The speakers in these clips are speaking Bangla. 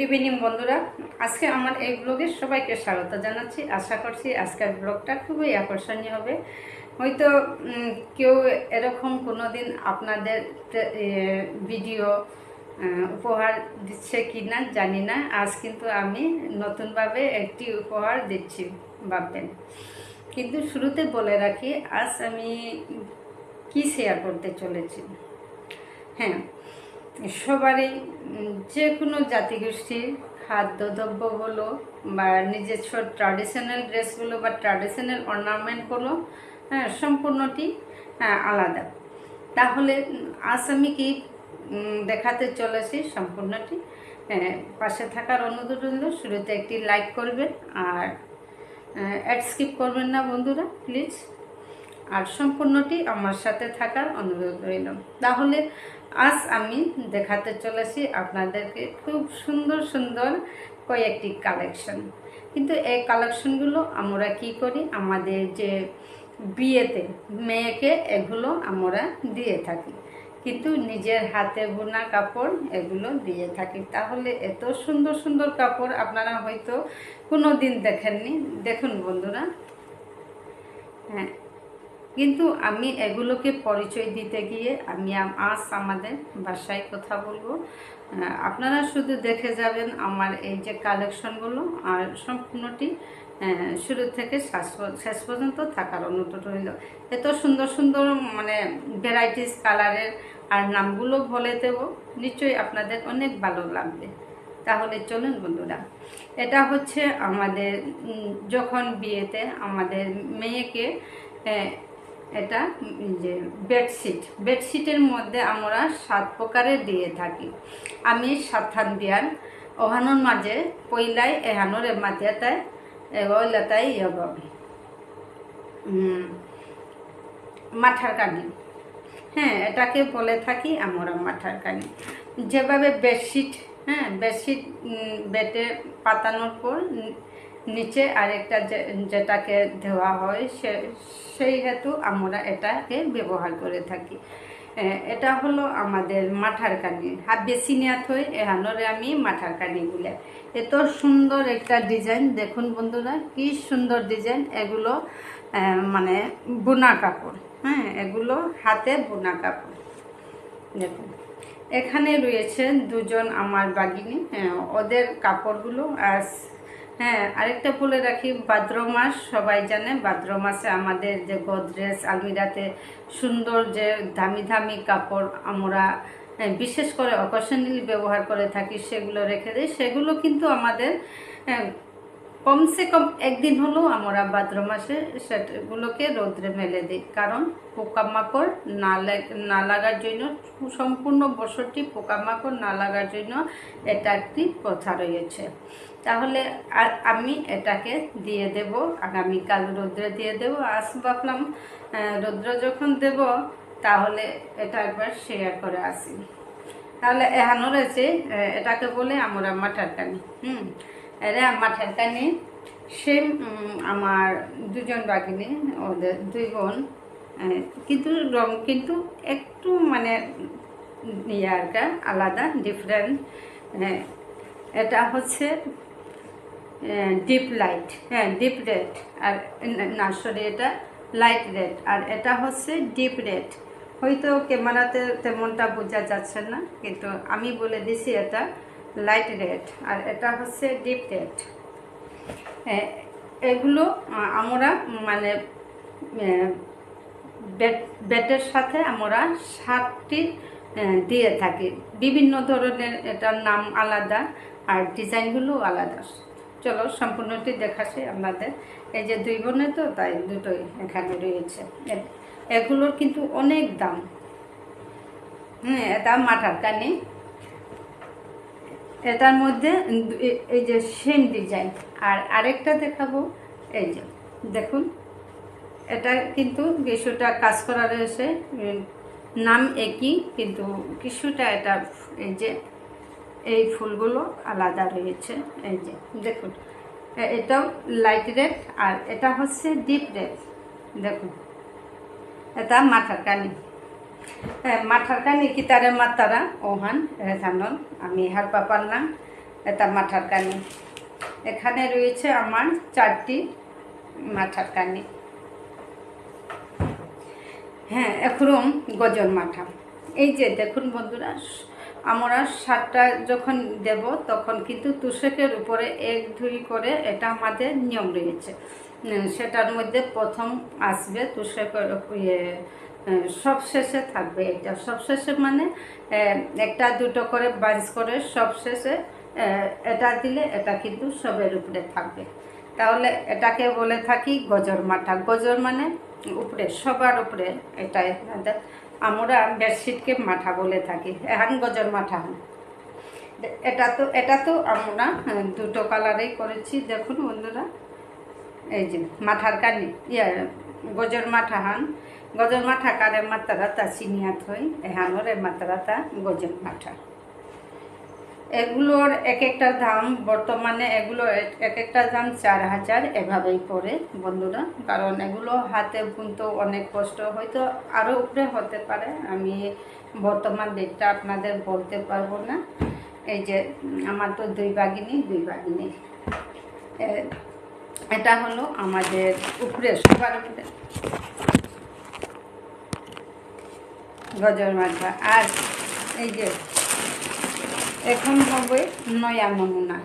গুড ইভিনিং বন্ধুরা, আজকে আমার এই ব্লগে সবাইকে স্বাগত জানাচ্ছি। আশা করছি আজকের ব্লগটা খুবই আকর্ষণীয় হবে। হয়তো কেউ এরকম কোনো দিন আপনাদের ভিডিও উপহার দিচ্ছে কি না জানি না। আজ কিন্তু আমি নতুনভাবে একটি উপহার দিচ্ছি ভাববেন। কিন্তু শুরুতে বলে রাখি, আজ আমি কি শেয়ার করতে চলেছি। হ্যাঁ, সবারই যে কোনো জাতিগোষ্ঠীর খাদ্যদ্রব্য বলো বা নিজস্ব ট্র্যাডিশনাল ড্রেসগুলো বা ট্র্যাডিশনাল অর্নামেন্টগুলো, হ্যাঁ, সম্পূর্ণটি আলাদা। তাহলে আজ আমি কি দেখাতে চলেছি সম্পূর্ণটি, পাশে থাকার অনুরোধ রইল। শুরুতে একটি লাইক করবেন আর অ্যাড স্কিপ করবেন না বন্ধুরা প্লিজ, আর সম্পূর্ণটি আমার সাথে থাকার অনুরোধ রইল। তাহলে আজ আমি দেখাতে চলেছি আপনাদেরকে খুব সুন্দর সুন্দর কয়েকটি কালেকশন। কিন্তু এই কালেকশনগুলো আমরা কি করি, আমাদের যে বিয়েতে মেয়েকে এগুলো আমরা দিয়ে থাকি, কিন্তু নিজের হাতে বোনা কাপড় এগুলো দিয়ে থাকি। তাহলে এত সুন্দর সুন্দর কাপড় আপনারা হয়তো কোনো দিন দেখেননি। দেখুন বন্ধুরা, হ্যাঁ, কিন্তু আমি এগুলোকে পরিচয় দিতে গিয়ে আমি আজ আমাদের বাসায় কথা বলবো। আপনারা শুধু দেখে যাবেন আমার এই যে কালেকশনগুলো, আর সম্পূর্ণটি শুরু থেকে শেষ পর্যন্ত থাকার অনুরোধ রইল। এত সুন্দর সুন্দর মানে ভ্যারাইটিস কালারের, আর নামগুলো বলে দেব, নিশ্চয়ই আপনাদের অনেক ভালো লাগবে। তাহলে চলুন বন্ধুরা, এটা হচ্ছে আমাদের যখন বিয়েতে আমাদের মেয়েকে এটা যে বেডশিটের মধ্যে আমরা 7 প্রকারের দিয়ে থাকি। আমি সাবধান দিয়ান ওহানোর মাঝে পইলাই এহানোর মাতিয়াতায় এগোলাতাই মাঠার কানি, হ্যাঁ, এটাকে বলে থাকি আমরা মাঠার কানি। যেভাবে বেডশিট, হ্যাঁ, বেডশিট বেডে পাতানোর পর নিচে আরেকটা যেটাকে দেওয়া হয় সেই হেতু আমরা এটাকে ব্যবহার করে থাকি। এটা হলো আমাদের মাঠার কানি। হাত বেশি নেওয়া থই এহানোরে আমি মাঠার কানি বলে। এত সুন্দর একটা ডিজাইন দেখুন বন্ধুরা, কি সুন্দর ডিজাইন। এগুলো মানে বোনা কাপড়, হ্যাঁ, এগুলো হাতে বোনা কাপড়। দেখুন এখানে রয়েছে দুজন আমার বাগিনী, ওদের কাপড়গুলো। আর হ্যাঁ, আরেকটা বলে রাখি, ভাদ্র মাস সবাই জানে, ভাদ্র মাসে আমাদের যে গোদরেজ আলমিরাতে সুন্দর যে দামি দামি কাপড় আমরা বিশেষ করে অকেশনালি ব্যবহার করে থাকি, সেগুলো রেখে দিই। সেগুলো কিন্তু আমাদের কমসে কম একদিন হলেও আমরা ভাদ্র মাসে সেগুলোকে রৌদ্রে মেলে দিই, কারণ পোকামাকড় না লাগার জন্য, সম্পূর্ণ বছরটি পোকামাকড় না লাগার জন্য এটা একটি প্রথা রয়েছে। তাহলে আমি এটাকে দিয়ে দেব আগামীকাল, রৌদ্রে দিয়ে দেব। আজ ভাবলাম রৌদ্র যখন দেব তাহলে এটা একবার শেয়ার করে আসি। তাহলে এহানো রয়েছে, এটাকে বলে আমরা মাঠার কানি। এরা মাঠার কানি। সে আমার দুজন বাগিনী, ওদের 2 বোন, কিন্তু রং কিন্তু একটু মানে ইয়ারটা আলাদা, ডিফারেন্ট। এটা হচ্ছে ডিপ লাইট, হ্যাঁ, ডিপ রেড, আর না সরি, এটা লাইট রেড, আর এটা হচ্ছে ডিপ রেড। হয়তো ক্যামেরাতে তেমনটা বোঝা যাচ্ছে না, কিন্তু আমি বলে দিছি এটা লাইট রেড, আর এটা হচ্ছে ডিপ রেড। এগুলো আমরা মানে বেডের সাথে আমরা 7টি দিয়ে থাকি। বিভিন্ন ধরনের, এটার নাম আলাদা আর ডিজাইনগুলো আলাদা। চলো সম্পূর্ণটি দেখাচ্ছি আপনাদের। এই যে 2 বোনে তো, তাই দুটোই এখানে রয়েছে। এগুলোর কিন্তু অনেক দাম। এটা মাঠার কানি। এটার মধ্যে এই যে সেম ডিজাইন। আর আরেকটা দেখাবো, এই যে দেখুন, এটা কিন্তু কিছুটা কাজ করা রয়েছে, নাম একই কিন্তু কিছুটা এটা, এই যে এই ফুলগুলো আলাদা রয়েছে। এই যে দেখুন, এটাও লাইট রেড, আর এটা হচ্ছে ডিপ রেড। দেখুন এটা মাঠার কানি। মাঠার কানি কি তারে মাতারা ওহান রেখানন আমি হারপা পারলাম। এটা মাথার কানি। এখানে রয়েছে আমার 4টি মাথার কানি। হ্যাঁ, এখন গজর মাথা। এই যে দেখুন বন্ধুরা, আমরা 7টা যখন দেব তখন কিন্তু তুষকের উপরে 1-2 করে এটা আমাদের নিয়ম রয়েছে। সেটার মধ্যে প্রথম আসবে তুষকের সব শেষে থাকবে। এটা সব শেষে মানে 1-2 করে বাঞ্চ করে সব শেষে এটা দিলে এটা কিন্তু সবের উপরে থাকবে। তাহলে এটাকে বলে থাকি গজর মাথা। গজর মানে উপরে, সবার উপরে। এটাই আমরা বেডশিটকে মাথা বলে থাকি। এখন গজর মাথা। এটা তো আমরা 2টো কালারেই করেছি। দেখুন বন্ধুরা, এই যে মাথার কানি গজর মাথা হান। গজর মাথা কারে মাত্রা তা চিনিয়াত হই এহানোর মাত্রা তা গজর মাথা। এগুলোর এক একটা দাম বর্তমানে, এগুলো এক একটা দাম 4000 এভাবেই পড়ে বন্ধুরা। কারণ এগুলো হাতে বুনতেও অনেক কষ্ট, হয়তো আরও উপরে হতে পারে, আমি বর্তমান রেটটা আপনাদের বলতে পারবো না। এই যে আমার তো 2 ভাগিনী। এটা হলো আমাদের উপরে, সবার উপরে গজর মাথা। আর এই যে এখন হবে নয়া নমুনা।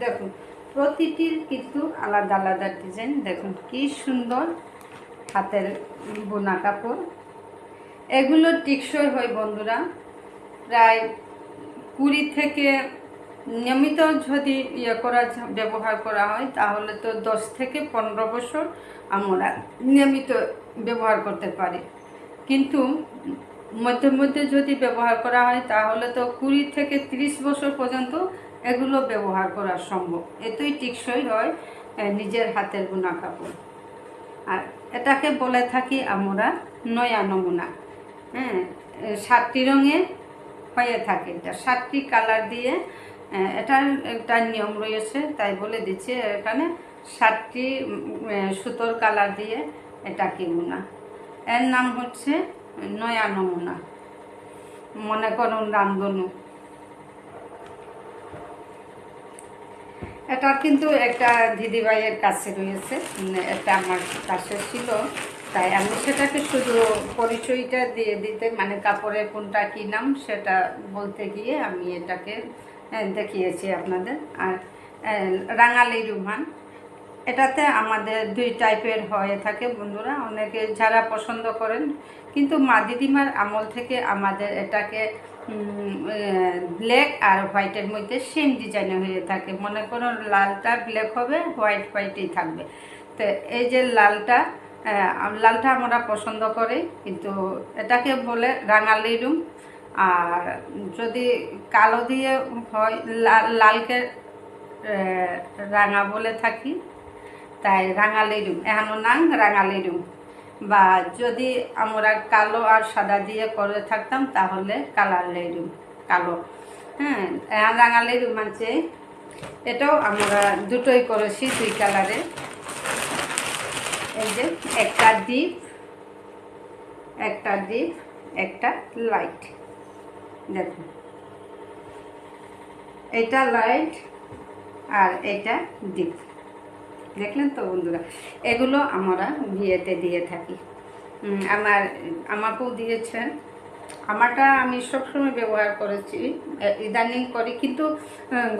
দেখুন প্রতিটির কিন্তু আলাদা আলাদা ডিজাইন। দেখুন কি সুন্দর হাতের বোনা কাপড়। এগুলো টিকসই হয় বন্ধুরা, প্রায় 20 থেকে নিয়মিত যদি ব্যবহার করা হয় তাহলে তো 10 থেকে 15 বছর আমরা নিয়মিত ব্যবহার করতে পারি। কিন্তু মধ্যে মধ্যে যদি ব্যবহার করা হয় তাহলে তো 20 থেকে 30 বছর পর্যন্ত এগুলো ব্যবহার করা সম্ভব। এতই টিকসই হয় নিজের হাতের বোনা কাপড়। আর এটাকে বলে থাকি আমরা নয়া নমুনা। হ্যাঁ, 7টি রঙে হয়ে থাকে। এটা 7টি কালার দিয়ে, এটার একটা নিয়ম রয়েছে তাই বলে দিচ্ছি। এখানে 7টি সুতোর কালার দিয়ে এটাকে বোনা। এর নাম হচ্ছে নয়া নমুনা। মনে করুন রামধনু। এটা কিন্তু একটা দিদিভাইয়ের কাছে রয়েছে, এটা আমার কাছে ছিল, তাই আমি সেটাকে শুধু পরিচয়টা দিয়ে দিতে, মানে কাপড়ের কোনটা কী নাম সেটা বলতে গিয়ে আমি এটাকে দেখিয়েছি আপনাদের। আর রাঙালি রুমাল, এটাতে আমাদের 2 টাইপের হয়ে থাকে বন্ধুরা। অনেকে যারা পছন্দ করেন, কিন্তু মা দিদিমার আমল থেকে আমাদের এটাকে ব্ল্যাক আর হোয়াইটের মধ্যে সেম ডিজাইনে হয়ে থাকে। মনে করুন লালটা ব্ল্যাক হবে, হোয়াইটই থাকবে। তো এই যে লালটা আমরা পছন্দ করি, কিন্তু এটাকে বলে রাঙালি রুম। আর যদি কালো দিয়ে হয়, লালকে রাঙা বলে থাকি, তাই রাঙালি রুম এখনো নাং রাঙালি রুম। বা যদি আমরা কালো আর সাদা দিয়ে করে থাকতাম তাহলে কালার লেরুম, কালো। হ্যাঁ, রাঙালি রুম আছে। এটাও আমরা দুটোই করেছি, 2 কালারে। এই যে একটা ডিপ, একটা লাইট। দেখুন এটা লাইট আর এটা ডিপ। দেখলেন তো বন্ধুরা, এগুলো আমরা বিয়েতে দিয়ে থাকি। আমাকেও দিয়েছেন। আমারটা আমি সবসময় ব্যবহার করেছি, ইদানিং করি, কিন্তু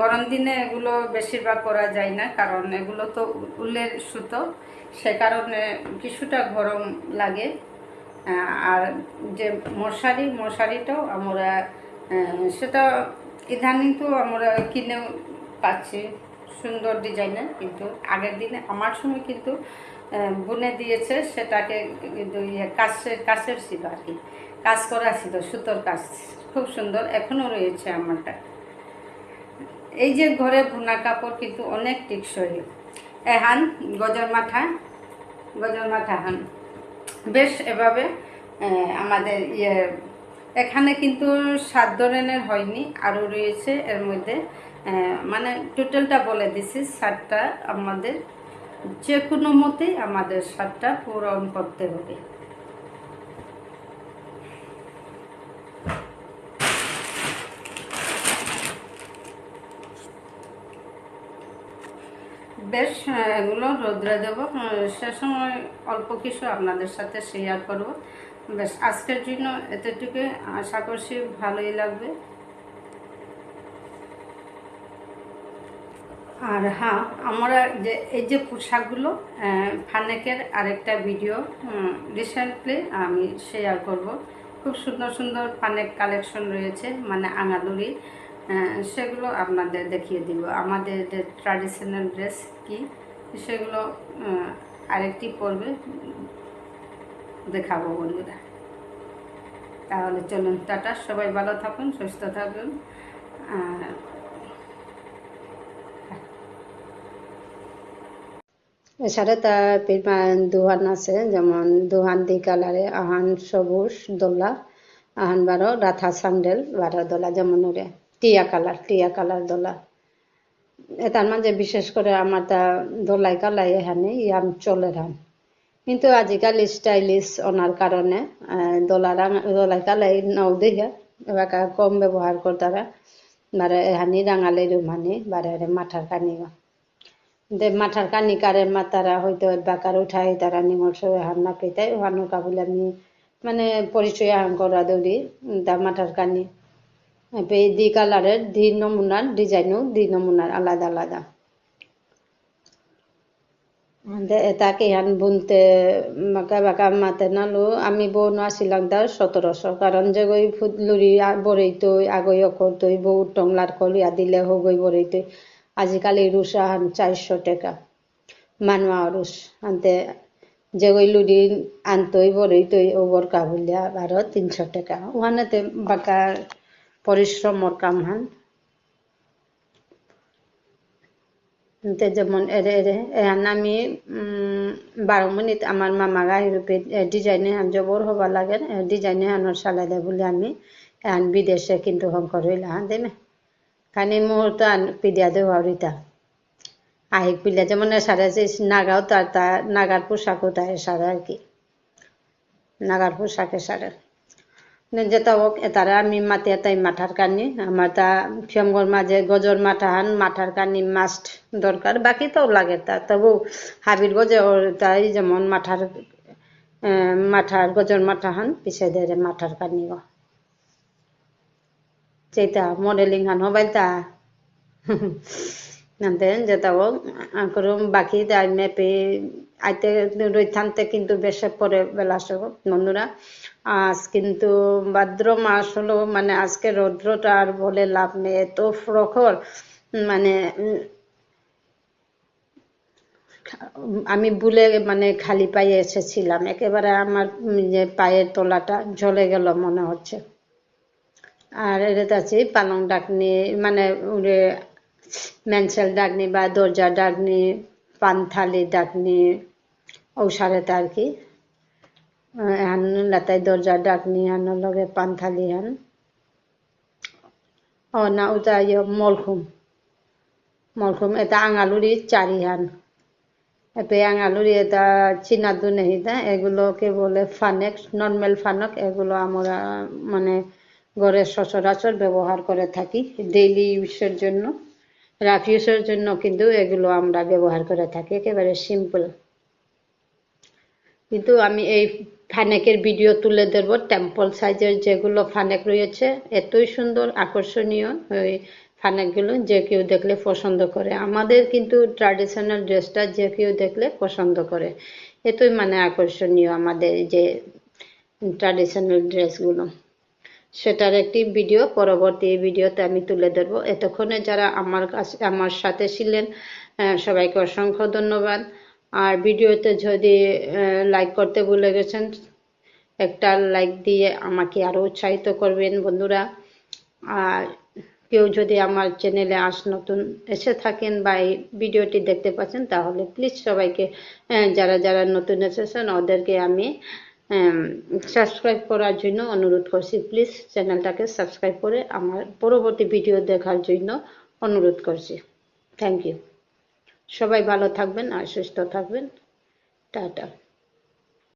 গরম দিনে এগুলো বেশিরভাগ করা যায় না, কারণ এগুলো তো উলের সুতো, সে কারণে কিছুটা গরম লাগে। আর যে মশারিটাও আমরা সেটা ইদানিং তো আমরা কিনেও পাচ্ছি সুন্দর ডিজাইনের, কিন্তু আগের দিনে আমার সময় কিন্তু বুনে দিয়েছে, সেটাকে কাছের ছিল আর কি, কাজ করা ছিল, সুতোর কাজ খুব সুন্দর, এখনও রয়েছে আমারটা। এই যে ঘরে বোনা কাপড় কিন্তু অনেক টিকসই। এহান গজর মাথা হান বেশ এভাবে আমাদের এখানে কিন্তু 7 ধরনের হয়নি, আরও রয়েছে এর মধ্যে। মানে টোটালটা বলে দিছি, 7টা আমাদের যে কোনো মতেই আমাদের 7টা পূরণ করতে হবে। বেশ এগুলো রোদ্রে দেবো, সে সময় অল্প কিছু আপনাদের সাথে শেয়ার করব। বেশ আজকের জন্য এতটুকু, আশা করছি ভালোই লাগবে। আর হ্যাঁ, আমরা যে এই যে পোশাকগুলো ফানেকের আরেকটা ভিডিও রিসেন্টলি আমি শেয়ার করব। খুব সুন্দর সুন্দর ফানেক কালেকশন রয়েছে, মানে আঙালুরি, সেগুলো আপনাদের দেখিয়ে দিব। আমাদের যে ট্র্যাডিশনাল ড্রেস কি সেগুলো আরেকটি পর্বে দেখাবো বন্ধুরা। তাহলে চলুন, টাটা, সবাই ভালো থাকুন, সুস্থ থাকুন। এছাড়া তার দোহান আছে, যেমন দোহান দি কালারে আহান সবুজ দোলা, আহান বারো রাথা স্যান্ডেল বারো দোলা, যেমন ওরে টিয়া কালার দোলা। তার মাঝে বিশেষ করে আমার তা দোলাই কালাই এখানে ইয়াম চলে রান, কিন্তু আজিকালি স্টাইলিশ ওনার কারণে দোলাই কালাই নাও দেখে এবার কম ব্যবহার করতারা, বারে এহানি রাঙালি রুমানি বারে মাথার কানি মাথার কানি কারের মাতারা হয়তো বাকার উঠাই তারা নিমল সব হার না পেতাই ওহানো কাবুল আমি মানে পরিচয় আহান করা দৌড়ি তার মাথার কানি দি কালারের দি নমুনার ডিজাইনও দি নমুনার আলাদা আলাদা। তাকে হান বুনতে বাঁকা বাঁকা মাতে নালো আমি বোন আসিলাম তার 1700, কারণ যে গই ফুটলুরি বরেইতই আগই অকরতই বউ টংলার কলিয়া দিলে হগই বরেইতই। আজিকালি রুশ আহান 400 টাকা মানুয়া রুশ আনতে, যে গই লুরি আনতই বরেইতই ও বরকা বলিয়া 300 টাকা। ওখানেতে বাঁকা পরিশ্রমর কাম হান যেমন এরে এরে এহান আমি 12 মিনিট আমার মামা গাহিরূপে ডিজাইনে হান জবর হবা লাগে, ডিজাইনে হানোর সালাই দেয় বলে আমি এহান বিদেশে কিন্তু হংকর হইলা হান দেমে খানি মুহূর্ত আন পিডিয়া দেওয়া রিতা আহিক পিলা, যেমন সারা যে নাগাও তা নাগার পোশাকও তাই সারা আর কি, নাগার পোশাকে সারা যেটা হোক তারা আমি মাতিয়া তাই মাথার কানি আমার তা ফিয়মগর মাঝে গজর মাথাহান মাথার কানি মাস্ট দরকার, বাকি তো লাগে তা তবু হাবির গজে ওর তাই যেমন মাথার গজর মাথাহান পিছে দেয় মাথার কানি যেটা মডেলিং হান হবাই তা যেটা হোক করুম বাকি তাই মেপে আইতে রইথানতে কিন্তু বেশে পরে বেলা সব বন্ধুরা। আজ কিন্তু ভাদ্র মাস হলো, মানে আজকে রৌদ্রটা আর বলে লাভ নেই, এত প্রখর, মানে আমি ভুলে মানে খালি পায়ে এসেছিলাম, একেবারে আমার যে পায়ের তলাটা জ্বলে গেল মনে হচ্ছে। আর এটা আছে পালং ডাকনি, মানে মেনসেল ডাকনি বা দরজা ডাকনি, পানথালি ডাকনি ঔষারেতে আর কি হান লাতাই দরজা ডাকনি হান লগে পানথালি হান ও না ওটা মলখুম এটা আঙালুরি চারি হান এতে আঙালুরি এটা চিনাদু নেহিতা, এগুলোকে বলে ফানেক, নর্মাল ফানক, এগুলো আমরা মানে ঘরে সচরাচর ব্যবহার করে থাকি ডেইলি ইউজের জন্য, রাফ ইউজের জন্য কিন্তু এগুলো আমরা ব্যবহার করে থাকি একেবারে সিম্পল। কিন্তু আমি এই ফানেকের ভিডিও তুলে ধরবো টেম্পল সাইজের যেগুলো ফানেক রয়েছে, এতই সুন্দর আকর্ষণীয় ওই ফানেকগুলো যে কেউ দেখলে পছন্দ করে, আমাদের কিন্তু ট্র্যাডিশনাল ড্রেসটা যে কেউ দেখলে পছন্দ করে, এতই মানে আকর্ষণীয় আমাদের যে ট্র্যাডিশনাল ড্রেসগুলো। সেটার একটি ভিডিও পরবর্তী ভিডিওতে আমি তুলে ধরবো। এতক্ষণে যারা আমার সাথে ছিলেন সবাইকে অসংখ্য ধন্যবাদ। আর ভিডিওতে যদি লাইক করতে ভুলে গেছেন একটা লাইক দিয়ে আমাকে আরো উৎসাহিত করবেন বন্ধুরা। আর কেউ যদি আমার চ্যানেলে নতুন এসে থাকেন বা এই ভিডিওটি দেখতে পাচ্ছেন তাহলে প্লিজ সবাইকে যারা যারা নতুন এসেছেন ওদেরকে আমি সাবস্ক্রাইব করার জন্য অনুরোধ করছি, প্লিজ চ্যানেলটাকে সাবস্ক্রাইব করে আমার পরবর্তী ভিডিও দেখার জন্য অনুরোধ করছি। থ্যাংক ইউ, সবাই ভালো থাকবেন আর সুস্থ থাকবেন, টাটা।